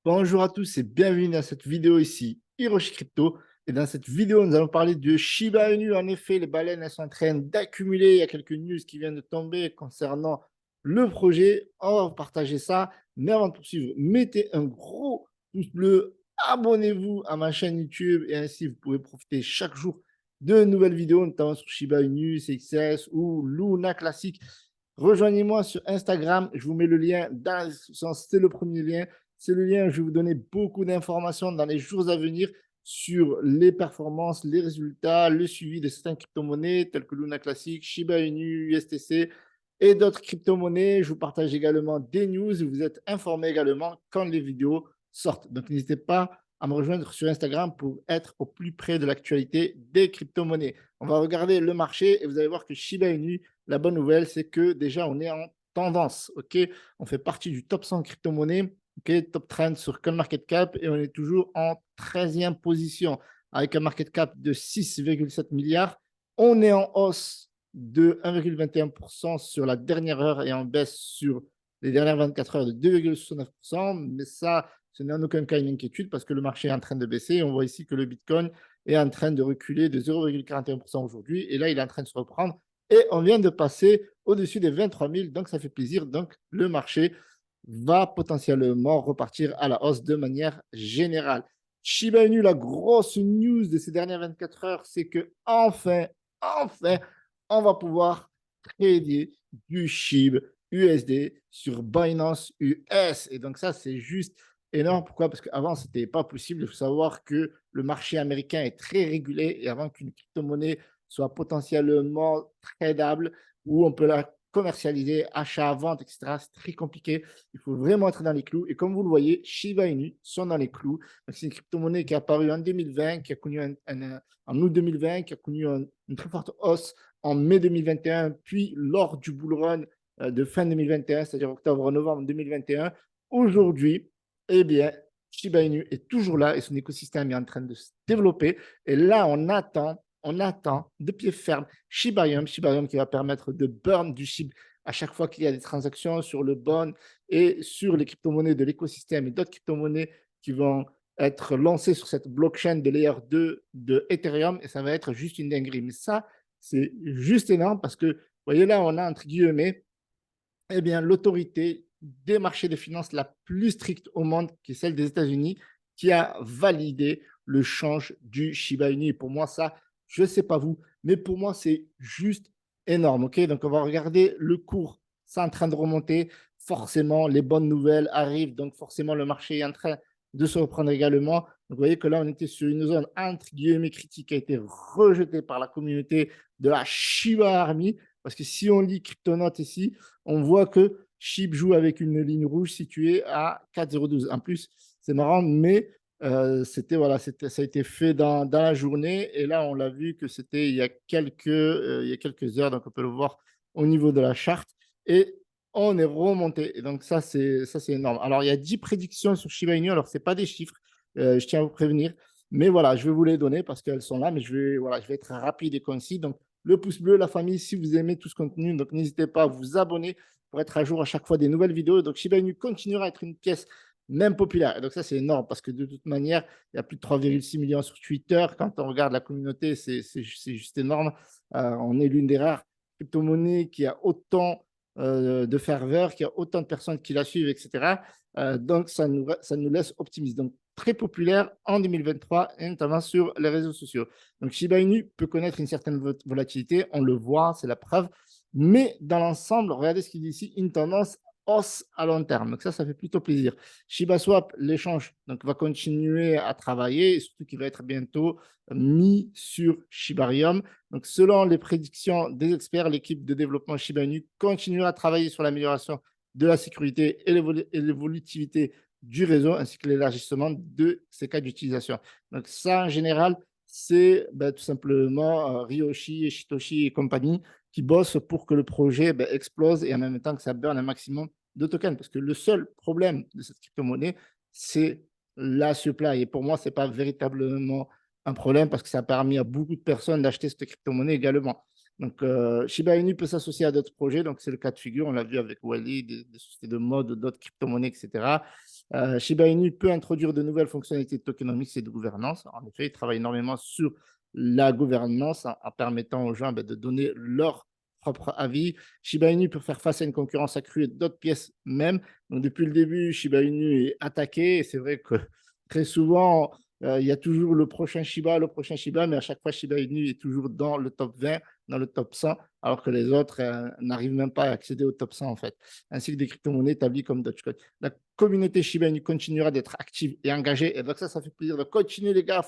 Bonjour à tous et bienvenue dans cette vidéo ici, Hiroshi Crypto. Et dans cette vidéo, nous allons parler de Shiba Inu. En effet, les baleines elles sont en train d'accumuler. Il y a quelques news qui viennent de tomber concernant le projet. On va vous partager ça. Mais avant de poursuivre, mettez un gros pouce bleu. Abonnez-vous à ma chaîne YouTube et ainsi vous pouvez profiter chaque jour de nouvelles vidéos, notamment sur Shiba Inu, CXS ou Luna Classic. Rejoignez-moi sur Instagram. Je vous mets le lien dans la description. C'est le premier lien. C'est le lien, je vais vous donner beaucoup d'informations dans les jours à venir sur les performances, les résultats, le suivi de certaines crypto-monnaies telles que Luna Classic, Shiba Inu, USTC et d'autres crypto-monnaies. Je vous partage également des news et vous êtes informés également quand les vidéos sortent. Donc, n'hésitez pas à me rejoindre sur Instagram pour être au plus près de l'actualité des crypto-monnaies. On va regarder le marché et vous allez voir que Shiba Inu, la bonne nouvelle, c'est que déjà, on est en tendance. Ok, on fait partie du top 100 crypto-monnaies. Okay, top trend sur CoinMarketCap et on est toujours en 13e position avec un market cap de 6,7 milliards. On est en hausse de 1,21% sur la dernière heure et en baisse sur les dernières 24 heures de 2,69%. Mais ça, ce n'est en aucun cas une inquiétude parce que le marché est en train de baisser. On voit ici que le Bitcoin est en train de reculer de 0,41% aujourd'hui et là, il est en train de se reprendre et on vient de passer au-dessus des 23 000. Donc, ça fait plaisir. Donc, le marché va potentiellement repartir à la hausse de manière générale. Shiba Inu, la grosse news de ces dernières 24 heures, c'est que enfin, on va pouvoir trader du SHIB USD sur Binance US. Et donc ça, c'est juste énorme. Pourquoi? Parce qu'avant, ce n'était pas possible. Il faut savoir que le marché américain est très régulé et avant qu'une crypto-monnaie soit potentiellement tradable, où on peut la commercialiser, achat, vente, etc. C'est très compliqué. Il faut vraiment être dans les clous. Et comme vous le voyez, Shiba Inu sont dans les clous. C'est une crypto-monnaie qui est apparue en 2020, qui a connu en août 2020, qui a connu une très forte hausse en mai 2021, puis lors du bull run de fin 2021, c'est-à-dire octobre-novembre 2021. Aujourd'hui, eh bien, Shiba Inu est toujours là et son écosystème est en train de se développer. Et là, on attend de pied ferme Shibarium qui va permettre de burn du SHIB à chaque fois qu'il y a des transactions sur le bond et sur les crypto-monnaies de l'écosystème et d'autres crypto-monnaies qui vont être lancées sur cette blockchain de layer 2 de Ethereum et ça va être juste une dinguerie. Mais ça, c'est juste énorme parce que, vous voyez là, on a entre guillemets, eh bien, l'autorité des marchés de finances la plus stricte au monde, qui est celle des États-Unis, qui a validé le change du Shiba Inu. Et pour moi, ça, je ne sais pas vous, mais pour moi, c'est juste énorme. Okay, donc, on va regarder le cours. C'est en train de remonter. Forcément, les bonnes nouvelles arrivent. Donc, forcément, le marché est en train de se reprendre également. Donc, vous voyez que là, on était sur une zone entre guillemets critique qui a été rejetée par la communauté de la Shiba Army. Parce que si on lit Cryptonote ici, on voit que SHIB joue avec une ligne rouge située à 4,012. En plus, c'est marrant, mais voilà, ça a été fait dans la journée. Et là, on l'a vu que c'était il y a quelques heures. Donc, on peut le voir au niveau de la charte. Et on est remonté. Et donc, ça, c'est énorme. Alors, il y a 10 prédictions sur Shiba Inu. Alors, ce n'est pas des chiffres. Je tiens à vous prévenir. Mais voilà, je vais vous les donner parce qu'elles sont là. Mais voilà, je vais être rapide et concis. Donc, le pouce bleu, la famille, si vous aimez tout ce contenu. Donc, n'hésitez pas à vous abonner pour être à jour à chaque fois des nouvelles vidéos. Donc, Shiba Inu continuera à être une pièce même populaire. Et donc, ça, c'est énorme parce que de toute manière, il y a plus de 3,6 millions sur Twitter. Quand on regarde la communauté, c'est juste énorme. On est l'une des rares crypto-monnaies qui a autant de ferveur, qui a autant de personnes qui la suivent, etc. Donc, ça nous laisse optimistes. Donc, très populaire en 2023, et notamment sur les réseaux sociaux. Donc, Shiba Inu peut connaître une certaine volatilité, on le voit, c'est la preuve. Mais dans l'ensemble, regardez ce qu'il dit ici, une tendance hausse à long terme. Donc ça fait plutôt plaisir. Shiba Swap, l'échange, donc va continuer à travailler, et surtout qu'il va être bientôt mis sur Shibarium. Donc selon les prédictions des experts, l'équipe de développement Shiba Inu continuera à travailler sur l'amélioration de la sécurité et l'évolutivité du réseau, ainsi que l'élargissement de ses cas d'utilisation. Donc ça, en général, c'est tout simplement Ryoshi et Shitoshi et compagnie qui bossent pour que le projet explose et en même temps que ça burn un maximum de tokens. Parce que le seul problème de cette crypto-monnaie, c'est la supply. Et pour moi, ce n'est pas véritablement un problème parce que ça a permis à beaucoup de personnes d'acheter cette crypto-monnaie également. Donc, Shiba Inu peut s'associer à d'autres projets. Donc, c'est le cas de figure. On l'a vu avec Wally, des sociétés de mode, d'autres crypto-monnaies, etc. Shiba Inu peut introduire de nouvelles fonctionnalités de tokenomics et de gouvernance. En effet, il travaille énormément sur la gouvernance en permettant aux gens de donner leur propre avis. Shiba Inu peut faire face à une concurrence accrue d'autres pièces même. Donc, depuis le début, Shiba Inu est attaqué. Et c'est vrai que très souvent, il y a toujours le prochain Shiba, mais à chaque fois, Shiba Inu est toujours dans le top 20, dans le top 100, alors que les autres n'arrivent même pas à accéder au top 100, en fait, ainsi que des crypto-monnaies établies comme Dogecoin. La communauté Shiba Inu continuera d'être active et engagée. Et donc ça fait plaisir de continuer, les gars,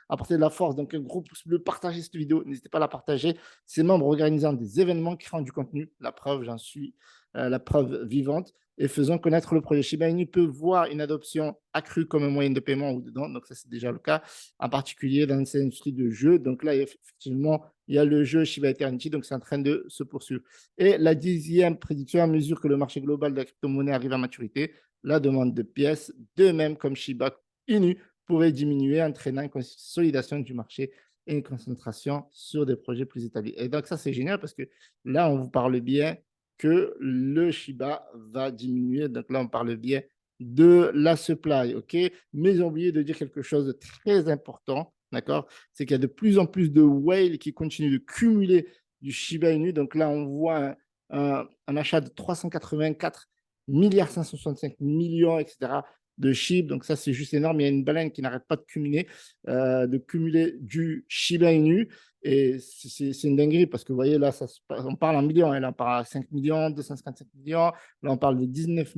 à porter de la force. Donc, un gros pouce bleu, partagez cette vidéo. N'hésitez pas à la partager. Ces membres organisant des événements, créant du contenu. La preuve, j'en suis la preuve vivante. Et faisant connaître le projet. Shiba Inu peut voir une adoption accrue comme un moyen de paiement ou dedans. Donc, ça, c'est déjà le cas, en particulier dans cette industrie de jeux. Donc là, effectivement, il y a le jeu Shiba Eternity, donc c'est en train de se poursuivre. Et la 10e prédiction, à mesure que le marché global de la crypto-monnaie arrive à maturité, la demande de pièces, de même comme Shiba Inu, pourrait diminuer, entraînant une consolidation du marché et une concentration sur des projets plus établis. Et donc, ça, c'est génial parce que là, on vous parle bien que le Shiba va diminuer. Donc là, on parle bien de la supply, OK? Mais j'ai oublié de dire quelque chose de très important, d'accord? C'est qu'il y a de plus en plus de whales qui continuent de cumuler du Shiba Inu. Donc là, on voit un achat de 384 milliards 565 millions, etc., de SHIB. Donc ça, c'est juste énorme. Il y a une baleine qui n'arrête pas de cumuler du Shiba Inu. Et c'est une dinguerie parce que vous voyez, là, on parle en millions. Là, on parle à 5 millions, 255 millions. Là, on parle de 19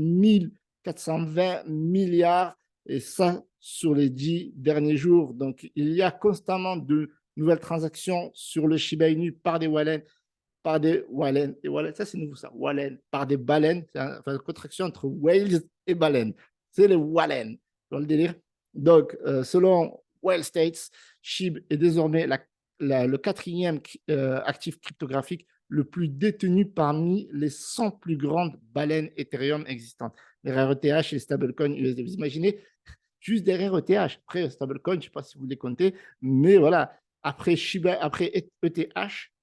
420 milliards. Et ça, sur les 10 derniers jours. Donc, il y a constamment de nouvelles transactions sur le Shiba Inu par des wallets, ça c'est nouveau ça, Wallen, par des baleines, c'est une contraction entre whales et baleines. C'est les Wallen, dans le délire. Donc, selon Whale States, SHIB est désormais le quatrième actif cryptographique le plus détenu parmi les 100 plus grandes baleines Ethereum existantes. Les RETH et les stablecoins USD. Vous imaginez, juste derrière ETH. Après, stablecoin, je ne sais pas si vous les comptez, mais voilà, après ETH,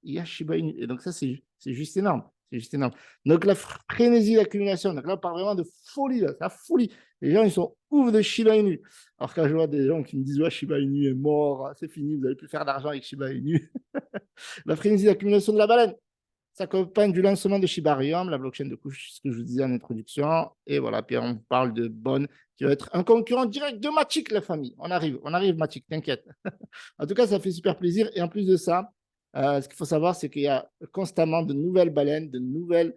il y a Shiba Inu. Et donc, ça, c'est juste énorme. C'est juste énorme. Donc, la frénésie d'accumulation. Donc là, on parle vraiment de folie. C'est la folie. Les gens, ils sont ouf de Shiba Inu. Alors, quand je vois des gens qui me disent, ouais, Shiba Inu est mort, c'est fini, vous n'avez plus faire d'argent avec Shiba Inu. La frénésie d'accumulation de la baleine s'accompagne du lancement de Shibarium, la blockchain de couche, ce que je vous disais en introduction. Et voilà, puis on parle de Bone, qui va être un concurrent direct de Matic, la famille. On arrive, Matic, t'inquiète. En tout cas, ça fait super plaisir. Et en plus de ça, ce qu'il faut savoir, c'est qu'il y a constamment de nouvelles baleines, de nouvelles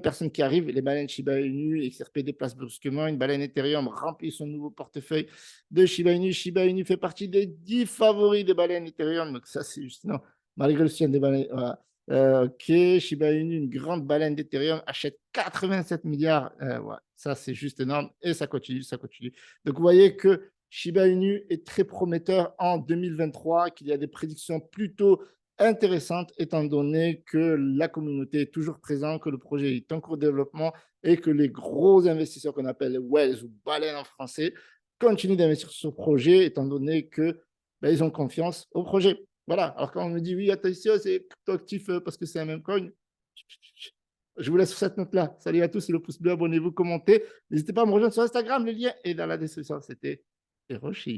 personnes qui arrivent. Les baleines Shiba Inu, XRP déplace brusquement. Une baleine Ethereum remplit son nouveau portefeuille de Shiba Inu. Shiba Inu fait partie des 10 favoris des baleines Ethereum. Donc ça, c'est juste non. Malgré le soutien des baleines, voilà. OK, Shiba Inu, une grande baleine d'Ethereum, achète 87 milliards. Ouais, ça, c'est juste énorme. Et ça continue, ça continue. Donc, vous voyez que Shiba Inu est très prometteur en 2023, qu'il y a des prédictions plutôt intéressantes, étant donné que la communauté est toujours présente, que le projet est en cours de développement et que les gros investisseurs qu'on appelle les whales ou baleines en français continuent d'investir sur ce projet, étant donné que ils ont confiance au projet. Voilà. Alors, quand on me dit oui, attention, c'est actif parce que c'est un même coin, je vous laisse sur cette note-là. Salut à tous, c'est le pouce bleu, abonnez-vous, commentez. N'hésitez pas à me rejoindre sur Instagram, le lien est dans la description. C'était Hiroshi.